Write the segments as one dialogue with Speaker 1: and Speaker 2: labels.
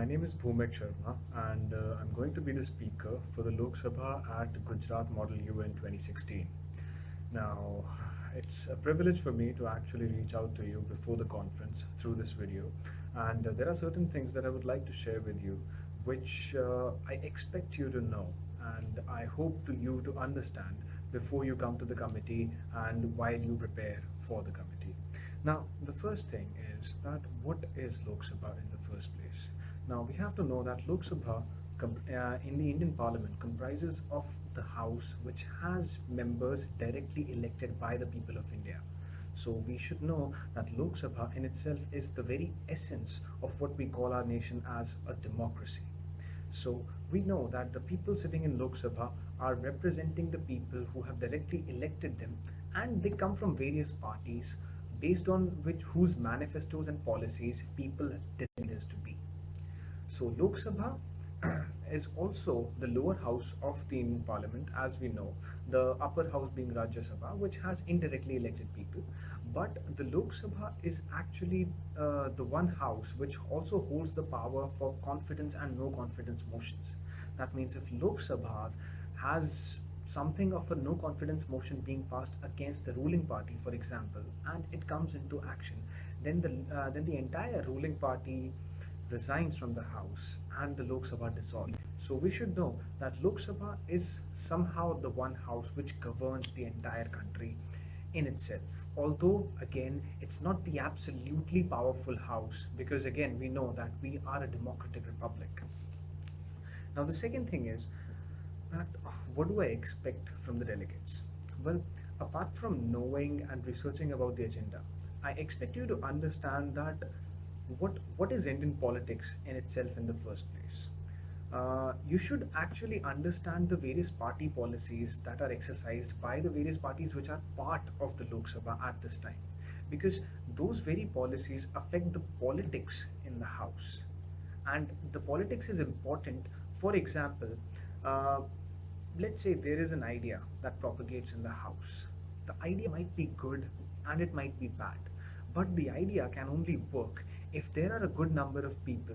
Speaker 1: My name is Bhoomik Sharma, and I'm going to be the speaker for the Lok Sabha at Gujarat Model UN 2016. Now, it's a privilege for me to actually reach out to you before the conference through this video, and there are certain things that I would like to share with you, which I expect you to know, and I hope to you to understand before you come to the committee and while you prepare for the committee. Now, the first thing is that what is Lok Sabha in the first place? Now, we have to know that Lok Sabha in the Indian Parliament comprises of the House, which has members directly elected by the people of India. So we should know that Lok Sabha in itself is the very essence of what we call our nation as a democracy. So we know that the people sitting in Lok Sabha are representing the people who have directly elected them, and they come from various parties based on which whose manifestos and policies people designate us to be. So Lok Sabha is also the lower house of the Indian Parliament, as we know, the upper house being Rajya Sabha, which has indirectly elected people. But the Lok Sabha is actually the one house which also holds the power for confidence and no confidence motions. That means if Lok Sabha has something of a no confidence motion being passed against the ruling party, for example, and it comes into action, then the entire ruling party resigns from the House and the Lok Sabha dissolved. So we should know that Lok Sabha is somehow the one house which governs the entire country in itself. Although again, it's not the absolutely powerful house, because again, we know that we are a democratic republic. Now the second thing is that what do I expect from the delegates? Well, apart from knowing and researching about the agenda, I expect you to understand that what is Indian politics in itself in the first place. You should actually understand the various party policies that are exercised by the various parties which are part of the Lok Sabha at this time, because those very policies affect the politics in the House, and the politics is important. For example, uh, let's say there is an idea that propagates in the House. The idea might be good and it might be bad, but the idea can only work if there are a good number of people,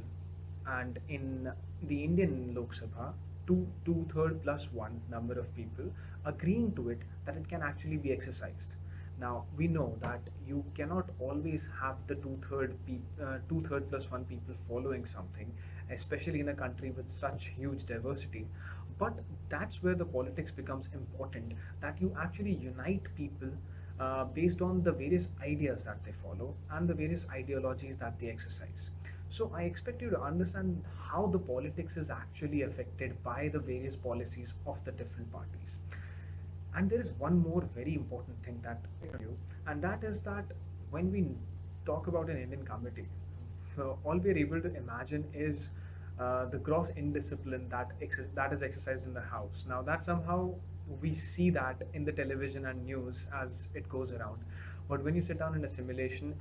Speaker 1: and in the Indian Lok Sabha, two-third plus one number of people agreeing to it that it can actually be exercised. Now we know that you cannot always have the two-third plus one people following something, especially in a country with such huge diversity. But that's where the politics becomes important. That you actually unite people based on the various ideas that they follow and the various ideologies that they exercise. So I expect you to understand how the politics is actually affected by the various policies of the different parties. And there is one more very important thing that you, and that is that when we talk about an Indian committee, all we are able to imagine is the gross indiscipline that is exercised in the House. Now that somehow we see that in the television and news as it goes around, but when you sit down in a simulation,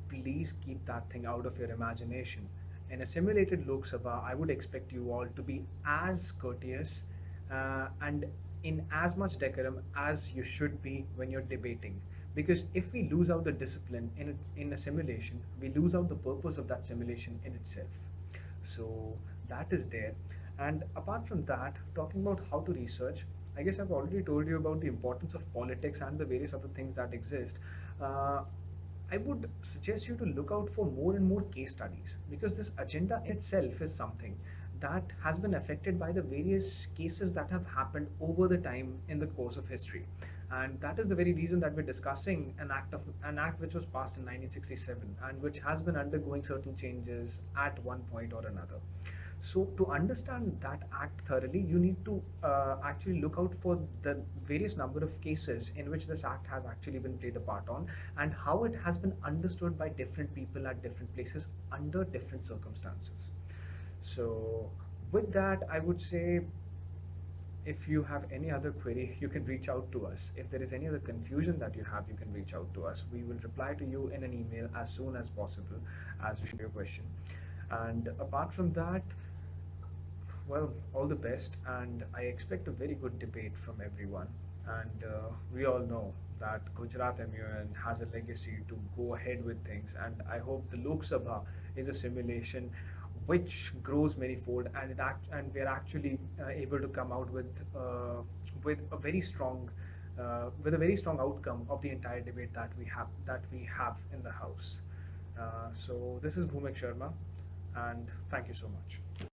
Speaker 1: please keep that thing out of your imagination. In a simulated Lok Sabha, I would expect you all to be as courteous and in as much decorum as you should be when you're debating. Because if we lose out the discipline in a simulation, we lose out the purpose of that simulation in itself. So that is there. And apart from that, talking about how to research, I guess I've already told you about the importance of politics and the various other things that exist. Uh, I would suggest you to look out for more and more case studies, because this agenda itself is something that has been affected by the various cases that have happened over the time in the course of history. And that is the very reason that we're discussing an act which was passed in 1967 and which has been undergoing certain changes at one point or another. So to understand that act thoroughly, you need to actually look out for the various number of cases in which this act has actually been played a part on, and how it has been understood by different people at different places under different circumstances. So with that, I would say if you have any other query, you can reach out to us. If there is any other confusion that you have, you can reach out to us. We will reply to you in an email as soon as possible as we show your question. And apart from that, well, all the best, and I expect a very good debate from everyone. And we all know that Gujarat MUN has a legacy to go ahead with things, and I hope the Lok Sabha is a simulation which grows manifold, and and we are actually able to come out with a very strong outcome of the entire debate that we have in the House. So this is Bhoomik Sharma, and thank you so much.